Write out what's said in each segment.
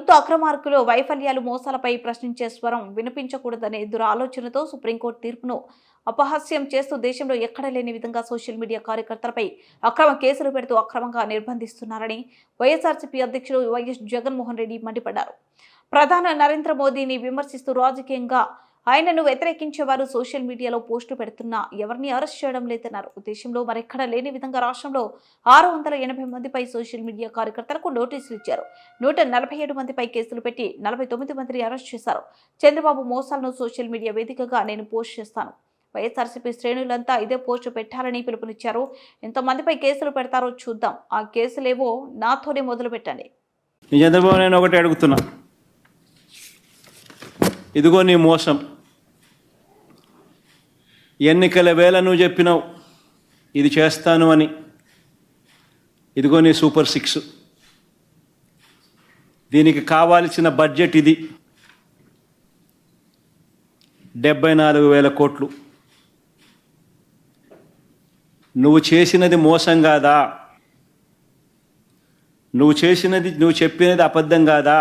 ప్రభుత్వ అక్రమార్కులు వైఫల్యాలు మోసాలపై ప్రశ్నించే స్వరం వినిపించకూడదనే దురాలోచనతో సుప్రీంకోర్టు తీర్పును అపహాస్యం చేస్తూ దేశంలో ఎక్కడ లేని విధంగా సోషల్ మీడియా కార్యకర్తలపై అక్రమ కేసులు పెడుతూ అక్రమంగా నిర్బంధిస్తున్నారని వైఎస్ఆర్సీపీ అధ్యక్షుడు వైఎస్ జగన్మోహన్ రెడ్డి మండిపడ్డారు. ప్రధాని నరేంద్ర మోదీని విమర్శిస్తూ రాజకీయంగా ఆయనను వ్యతిరేకించే వారు సోషల్ మీడియాలో పోస్టులు పెడుతున్నా ఎవరిని అరెస్ట్ చేయడం లేదన్నారు. దేశంలో మరెక్కడా లేని విధంగా రాష్ట్రంలో 680 మందిపై సోషల్ మీడియా కార్యకర్తలకు నోటీసులు ఇచ్చారు. 147 మందిపై కేసులు పెట్టి 49 మందిని అరెస్ట్ చేశారు. చంద్రబాబు మోసాలను సోషల్ మీడియా వేదికగా నేను పోస్ట్ చేస్తాను. వైఎస్ఆర్సీపీ శ్రేణులంతా ఇదే పోస్టు పెట్టాలని పిలుపునిచ్చారు. ఎంతమందిపై కేసులు పెడతారో చూద్దాం. ఆ కేసులేవో నాతోనే మొదలు పెట్టండి. చంద్రబాబు నేను ఒకటి అడుగుతున్నా, ఇదిగో నీ మోసం. ఎన్నికల వేళ నువ్వు చెప్పినావు ఇది చేస్తాను అని. ఇదిగో నీ సూపర్ 6. దీనికి కావాల్సిన బడ్జెట్ ఇది 74,000 కోట్లు. నువ్వు చేసినది మోసం కాదా? నువ్వు చెప్పినది అబద్ధం కాదా?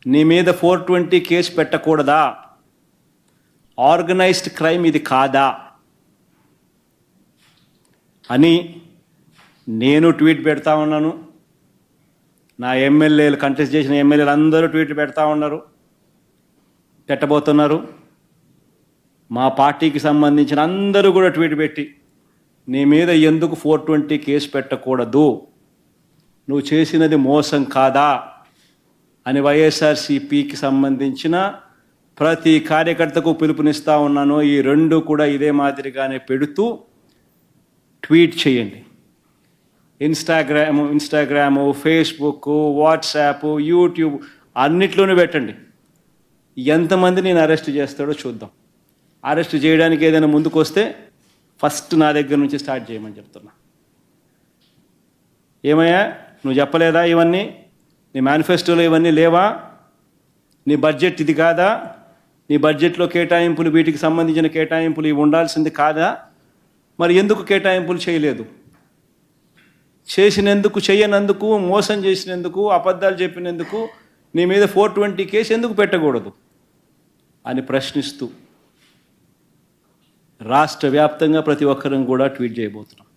నీ మీద 420 కేసు పెట్టకూడదా? ఆర్గనైజ్డ్ క్రైమ్ ఇది కాదా అని నేను ట్వీట్ పెడతా ఉన్నాను. నా ఎమ్మెల్యేలు, కంటెస్ట్ చేసిన ఎమ్మెల్యేలు అందరూ ట్వీట్లు పెడతా ఉన్నారు, పెట్టబోతున్నారు. మా పార్టీకి సంబంధించిన అందరూ కూడా ట్వీట్ పెట్టి నీ మీద ఎందుకు 420 కేసు పెట్టకూడదు, నువ్వు చేసినది మోసం కాదా అని వైఎస్ఆర్సీపీకి సంబంధించిన ప్రతి కార్యకర్తకు పిలుపునిస్తూ ఉన్నాను. ఈ రెండు కూడా ఇదే మాదిరిగానే పెడుతూ ట్వీట్ చేయండి. ఇన్స్టాగ్రాము, ఫేస్బుక్, వాట్సాప్, యూట్యూబ్ అన్నిట్లోనూ పెట్టండి. ఎంతమంది నేను అరెస్ట్ చేస్తాడో చూద్దాం. అరెస్ట్ చేయడానికి ఏదైనా ముందుకు వస్తే ఫస్ట్ నా దగ్గర నుంచి స్టార్ట్ చేయమని చెప్తున్నా. ఏమయ్యా నువ్వు చెప్పలేదా ఇవన్నీ? నీ మేనిఫెస్టోలో ఇవన్నీ లేవా? నీ బడ్జెట్ ఇది కాదా? నీ బడ్జెట్లో కేటాయింపులు, వీటికి సంబంధించిన కేటాయింపులు ఇవి ఉండాల్సింది కాదా? మరి ఎందుకు కేటాయింపులు చేయలేదు? చేయనందుకు, మోసం చేసినందుకు, అబద్ధాలు చెప్పినందుకు నీ మీద 420 కేసు ఎందుకు పెట్టకూడదు అని ప్రశ్నిస్తూ రాష్ట్ర వ్యాప్తంగా ప్రతి ఒక్కరం కూడా ట్వీట్ చేయబోతున్నాం.